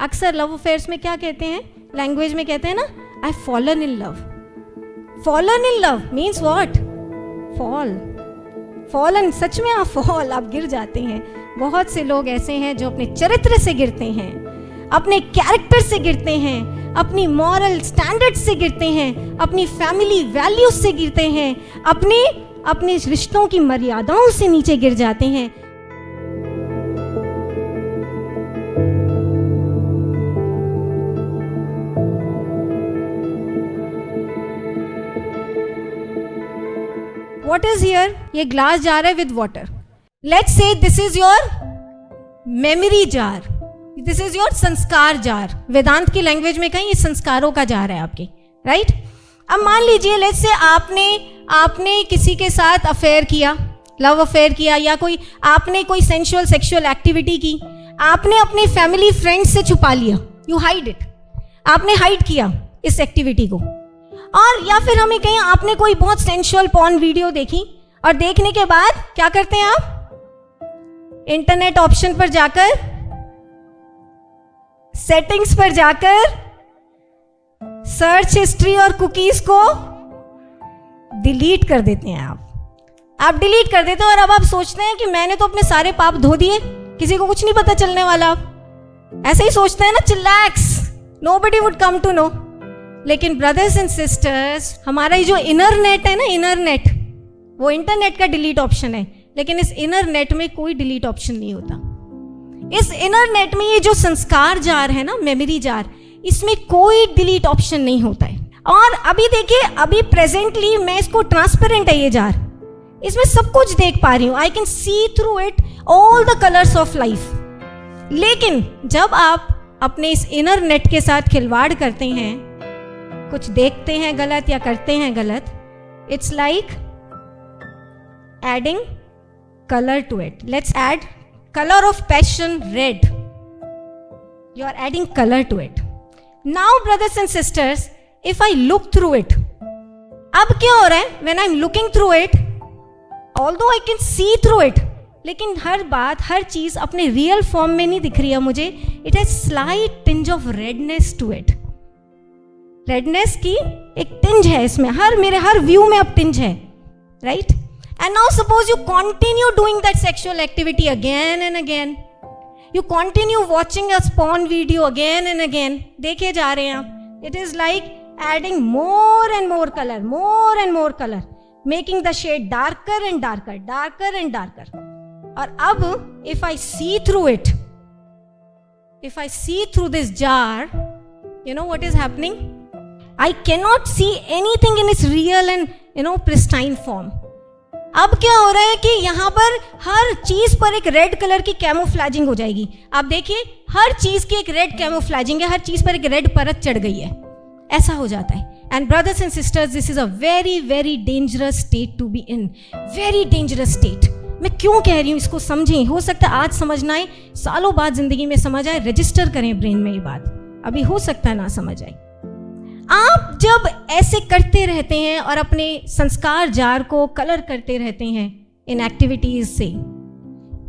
अक्सर love affairs में क्या कहते हैं, लैंग्वेज में कहते हैं ना, I fallen in love. Fallen in love means what? Fall. Fallen, सच में आप फॉल, आप गिर जाते हैं। बहुत से लोग ऐसे हैं जो अपने चरित्र से गिरते हैं, अपने कैरेक्टर से गिरते हैं, अपनी मॉरल स्टैंडर्ड से गिरते हैं, अपनी फैमिली वैल्यूज से गिरते हैं, अपने रिश्तों की मर्यादाओं से नीचे गिर जाते हैं। What is here? ये ग्लास जार है with water. Let's say this is your memory jar. This is your संस्कार जार. वेदांत की लैंग्वेज में कहीं ये संस्कारों का जार है आपके, राइट? अब मान लीजिए लेट्स से आपने किसी के साथ अफेयर किया, लव अफेयर किया, या आपने कोई सेंशुअल सेक्सुअल एक्टिविटी की, आपने अपने फैमिली फ्रेंड्स से छुपा लिया, यू हाइड इट, आपने हाइड किया इस एक्टिविटी को। और या फिर हमें कहीं आपने कोई बहुत सेंशुअल पॉर्न वीडियो देखी और देखने के बाद क्या करते हैं आप? इंटरनेट ऑप्शन पर जाकर, सेटिंग्स पर जाकर सर्च हिस्ट्री और कुकीज को डिलीट कर देते हैं। आप डिलीट कर देते हो और अब आप सोचते हैं कि मैंने तो अपने सारे पाप धो दिए, किसी को कुछ नहीं पता चलने वाला। आप ऐसे ही सोचते हैं ना, chillax, nobody would come to know. लेकिन ब्रदर्स एंड सिस्टर्स, हमारा ये जो इनर नेट है ना, इनर नेट, वो इंटरनेट का डिलीट ऑप्शन है, लेकिन इस इनर नेट में कोई डिलीट ऑप्शन नहीं होता। इस इनर नेट में ये जो संस्कार जार है ना, मेमोरी जार, इसमें कोई डिलीट ऑप्शन नहीं होता है। और अभी देखिए, अभी प्रेजेंटली मैं इसको ट्रांसपेरेंट है ये जार, इसमें सब कुछ देख पा रही हूँ, आई can see through it all the colours of life. लेकिन जब आप अपने इस इनर नेट के साथ खिलवाड़ करते हैं, कुछ देखते हैं गलत या करते हैं गलत, it's like adding colour to it. Let's add colour of passion red, you are adding colour to it. Now brothers and sisters, if I look through it, अब क्या हो रहा है? When I am looking through it, although I can see through it, लेकिन हर बात, हर चीज अपने रियल फॉर्म में नहीं दिख रही है मुझे। It has slight tinge of redness to it. Redness की एक टिंज है इसमें, मेरे हर व्यू में अब टिंज है, right? And now suppose you continue doing that sexual activity again and again, you continue watching a porn video again and again, देखे जा रहे हैं आप। It is like adding more and more colour, making the shade darker and darker, darker and darker. और अब if I see through it, if I see through this jar, you know what is happening? I cannot see anything in its real and pristine form. अब क्या हो रहा है कि यहाँ पर हर चीज पर एक रेड कलर की कैमोफ्लैजिंग हो जाएगी। आप देखिए, हर चीज की एक रेड कैमोफ्लैजिंग है, हर चीज पर एक रेड परत चढ़ गई है, ऐसा हो जाता है। And brothers and sisters, this is a very very dangerous state to be in, very dangerous state. मैं क्यों कह रही हूँ, इसको समझें। हो सकता है आज समझना है, सालों बाद जिंदगी में समझ आए। रजिस्टर करें ब्रेन में ये बात, अभी हो सकता है ना समझ आए। आप जब ऐसे करते रहते हैं और अपने संस्कार जार को कलर करते रहते हैं इन एक्टिविटीज से,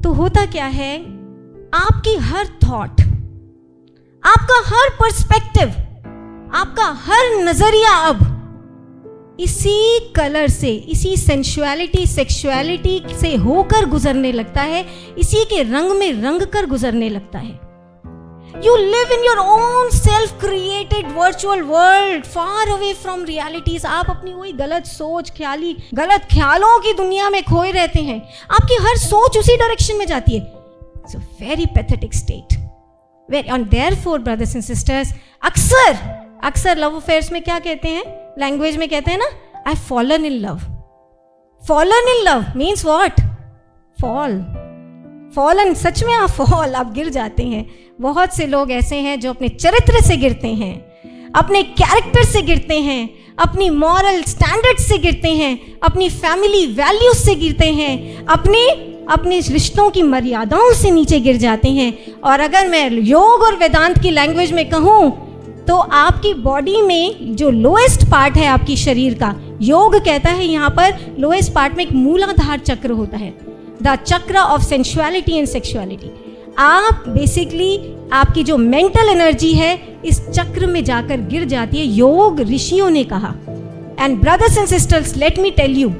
तो होता क्या है, आपकी हर थॉट, आपका हर पर्सपेक्टिव, आपका हर नजरिया अब इसी कलर से, इसी सेंसुअलिटी सेक्सुअलिटी से होकर गुजरने लगता है, इसी के रंग में रंग कर गुजरने लगता है। You live in your own self-created virtual world, far away from realities. आप अपनी वही गलत सोच, गलत ख्यालों की दुनिया में खोए रहते हैं। आपकी हर सोच उसी डायरेक्शन में जाती है। It's a very pathetic state. And therefore, brothers and sisters, अक्सर लव अफेयर्स में क्या कहते हैं, लैंग्वेज में कहते हैं ना, I've fallen in love. Fallen in love means what? Fall. Fallen, सच में आप फॉल, आप गिर जाते हैं। बहुत से लोग ऐसे हैं जो अपने चरित्र से गिरते हैं, अपने कैरेक्टर से गिरते हैं, अपनी मॉरल स्टैंडर्ड से गिरते हैं, अपनी फैमिली वैल्यूज से गिरते हैं, अपने रिश्तों की मर्यादाओं से नीचे गिर जाते हैं। और अगर मैं योग और वेदांत की लैंग्वेज में कहूँ तो आपकी बॉडी में जो लोएस्ट पार्ट है आपकी शरीर का, योग कहता है यहाँ पर लोएस्ट पार्ट में एक मूलाधार चक्र होता है, द चक्र ऑफ सेंसुअलिटी एंड सेक्सुअलिटी। आप बेसिकली आपकी जो मेंटल एनर्जी है इस चक्र में जाकर गिर जाती है, योग ऋषियों ने कहा। And brothers and sisters, let me tell you,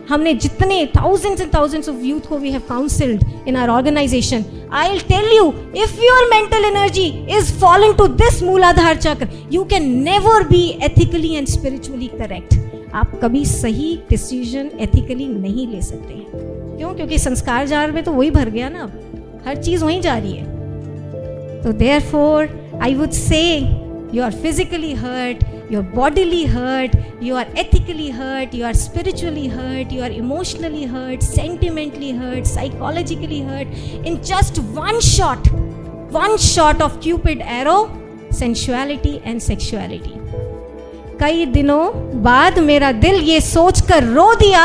हमने जितने thousands and thousands of youth को we have counseled in our organization, I'll tell you, if your mental energy is falling to this मूलाधार चक्र, you can never be ethically and spiritually correct. आप कभी सही decision ethically नहीं ले सकते हैं। क्यों? क्योंकि संस्कार जार में तो वही भर गया ना, अब हर चीज वहीं जा रही है। तो therefore I would say you are physically hurt, you are bodily hurt, you are ethically hurt, you are spiritually hurt, you are emotionally hurt, sentimentally hurt, psychologically hurt in just one shot of Cupid arrow, sensuality and sexuality. कई दिनों बाद मेरा दिल ये सोचकर रो दिया,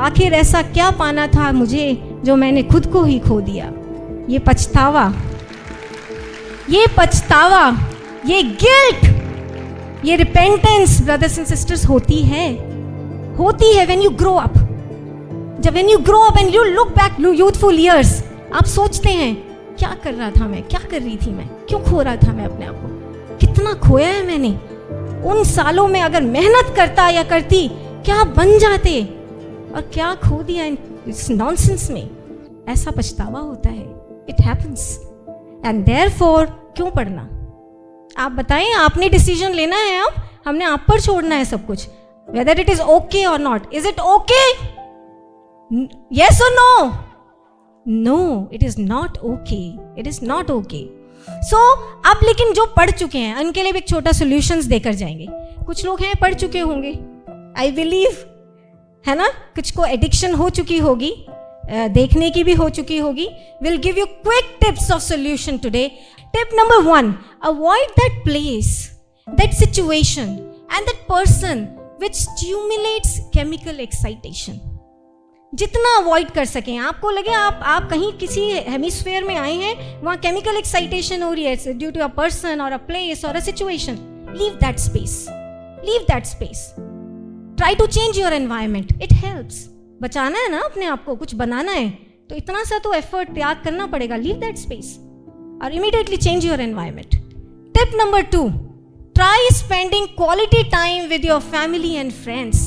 आखिर ऐसा क्या पाना था मुझे जो मैंने खुद को ही खो दिया। ये पछतावा, ये गिल्ट, ये रिपेंटेंस ब्रदर्स एंड सिस्टर्स होती है व्हेन यू ग्रो अप। जब when you grow up and you look back youthful years, आप सोचते हैं क्या कर रहा था मैं, क्या कर रही थी मैं, क्यों खो रहा था मैं अपने आप को, कितना खोया है मैंने। उन सालों में अगर मेहनत करता या करती क्या बन जाते, और क्या खो दिया इस नॉनसेंस में। ऐसा पछतावा होता है, इट हैपेंस। एंड देयरफॉर क्यों पढ़ना? आप बताएं, आपने डिसीजन लेना है, अब हमने आप पर छोड़ना है सब कुछ, वेदर इट इज ओके और not. Is it okay? Yes और no? No, it is not okay, it is not okay. So अब लेकिन जो पढ़ चुके हैं उनके लिए भी एक छोटा सॉल्यूशंस देकर जाएंगे। कुछ लोग हैं पढ़ चुके होंगे, आई बिलीव, है ना, कुछ को एडिक्शन हो चुकी होगी, देखने की भी हो चुकी होगी। Will give you quick tips of solution today. Tip number 1, avoid that place, that situation and that person which stimulates chemical excitation. जितना अवॉइड कर सकें। आपको लगे आप कहीं किसी हेमिस्फीयर में आए हैं, वहाँ केमिकल एक्साइटेशन हो रही है ड्यू टू अ पर्सन और अ प्लेस और a situation, leave that space, try to change your environment, it helps. बचाना है ना अपने आप को, कुछ बनाना है तो इतना सा तो एफर्ट त्याग करना पड़ेगा। Leave that space or immediately change your environment. Tip number 2, try spending quality time with your family and friends.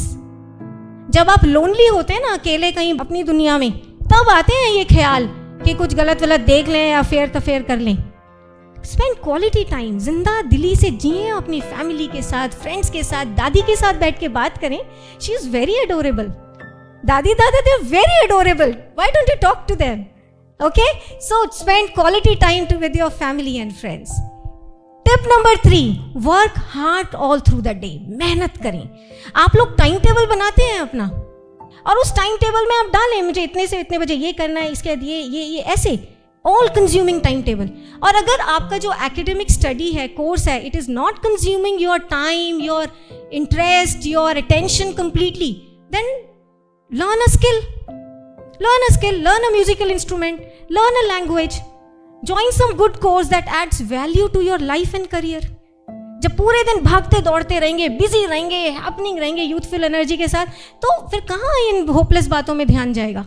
जब आप लोनली होते हैं ना, अकेले कहीं अपनी दुनिया में, तब आते हैं ये ख्याल कि कुछ गलत देख लें या फेर कर लें। स्पेंड क्वालिटी टाइम, जिंदा दिली से जिए अपनी फैमिली के साथ, फ्रेंड्स के साथ, दादी के साथ बैठ के बात करें। She is very adorable. दादी दादा, they are very adorable, why don't you talk to them? Okay, so spend quality time with your family and friends. Tip number 3, work hard all through the day. मेहनत करें। आप लोग time table बनाते हैं अपना, और उस टाइम टेबल में आप डालें मुझे इतने से इतने बजे ये करना है, इसके बाद ये ऐसे ऑल कंज्यूमिंग टाइम टेबल। और अगर आपका जो एकेडमिक स्टडी है, कोर्स है, it is not consuming your time, your interest, your attention completely, then learn a skill, learn a musical instrument, learn a language, join some good course that adds value to your life and career. जब पूरे दिन भागते दौड़ते रहेंगे, busy रहेंगे, happening रहेंगे youthful energy के साथ, तो फिर कहाँ इन होपलेस बातों में ध्यान जाएगा?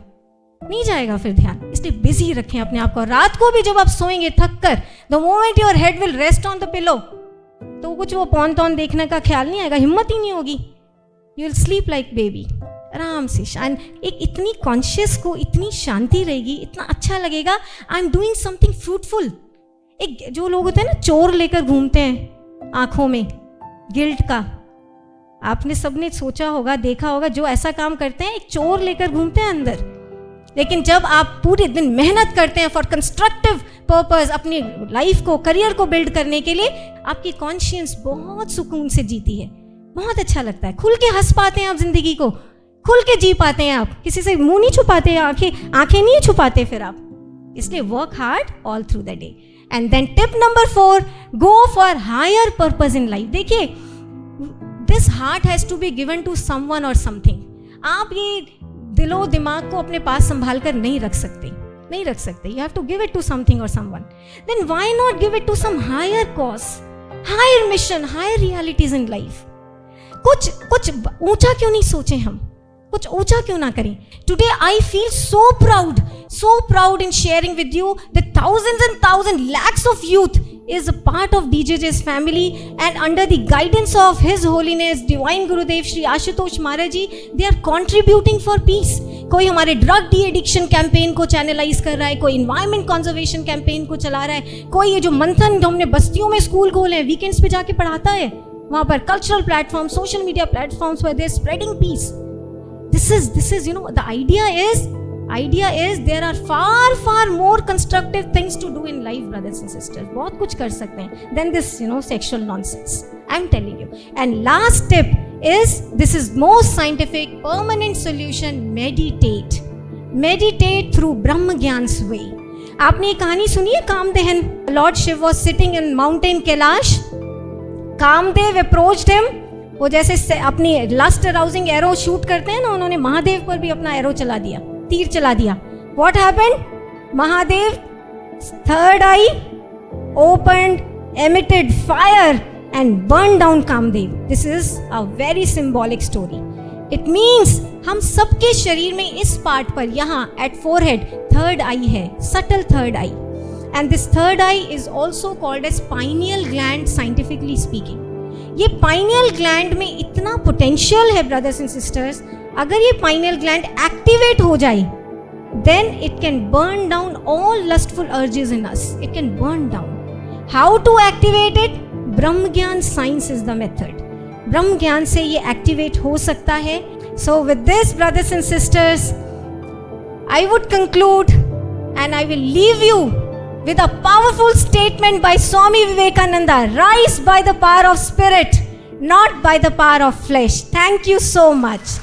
नहीं जाएगा फिर ध्यान। इसलिए बिजी रखें अपने आप को। रात को भी जब आप सोएंगे थक कर, the moment your head will rest on the pillow, तो कुछ वो पॉन तौन देखने का ख्याल नहीं आएगा, हिम्मत ही नहीं होगी। You will sleep like baby, आराम से। एक इतनी कॉन्शियस को इतनी शांति रहेगी, इतना अच्छा लगेगा, I am doing something fruitful. एक जो लोग होते हैं ना, चोर लेकर घूमते हैं आंखों में गिल्ट का, आपने सबने सोचा होगा, देखा होगा, जो ऐसा काम करते हैं एक चोर लेकर घूमते हैं अंदर। लेकिन जब आप पूरे दिन मेहनत करते हैं फॉर कंस्ट्रक्टिव पर्पस, अपनी लाइफ को, करियर को बिल्ड करने के लिए, आपकी कॉन्शियस बहुत सुकून से जीती है, बहुत अच्छा लगता है। खुल के हंस पाते हैं आप, जिंदगी को खुल के जी पाते हैं आप, किसी से मुंह नहीं छुपाते हैं, आंखें नहीं छुपाते फिर आप। इसलिए work hard all through the day. And then tip number 4, go for higher purpose in life. देखिए, this heart has to be given to someone और समथिंग। आप ये दिलो दिमाग को अपने पास संभाल कर नहीं रख सकते। You have to give it to something और someone. Then why not give it to some higher cause, higher mission, higher realities in life. कुछ ऊंचा क्यों नहीं सोचें हम? कुछ ऊंचा क्यों ना करें? Today I feel so proud in sharing with you that thousands and thousands, lakhs of youth is a part of DJJ's family, and under the guidance of His Holiness Divine Gurudev Shri Ashutosh Maharaj ji, they are contributing for peace. कोई हमारे drug de addiction campaign को channelise कर रहा है, कोई environment conservation campaign को चला रहा है, कोई ये जो मंथन हमने बस्तियों में स्कूल खोले हैं वीकेंड्स पे जाके पढ़ाता है, वहाँ पर cultural platform, social media platforms where they're spreading peace. This is, you know, the idea is there are far more constructive things to do in life, brothers and sisters. बहुत कुछ कर सकते हैं than this, you know, sexual nonsense. I'm telling you. And last tip is, this is most scientific, permanent solution: meditate. Meditate through Brahma Gyan's way. आपने ये कहानी सुनी है कामदेहन? Lord Shiv was sitting in mountain Kailash. Kamdev approached him. वो जैसे अपनी lust arousing arrow shoot करते हैं ना, उन्होंने महादेव पर भी अपना एरो चला दिया, तीर चला दिया. What happened? Mahadev third eye opened, emitted fire and burned down Kamdev. This is a very symbolic story. It means हम सबके शरीर में इस पार्ट पर यहाँ at forehead third eye है, subtle third eye, and this third eye is also called as pineal gland scientifically speaking. ये pineal gland में इतना पोटेंशियल है ब्रदर्स एंड सिस्टर्स, अगर ये पाइनियल ग्लैंड एक्टिवेट हो जाए then it can burn down all lustful urges in us. It can burn down. How to activate it? ब्रह्म ज्ञान साइंस इज द मेथड. ब्रह्म ज्ञान से ये एक्टिवेट हो सकता है. So with this brothers and sisters, I would conclude and I will leave you with a powerful statement by Swami Vivekananda: rise by the power of spirit, not by the power of flesh. Thank you so much.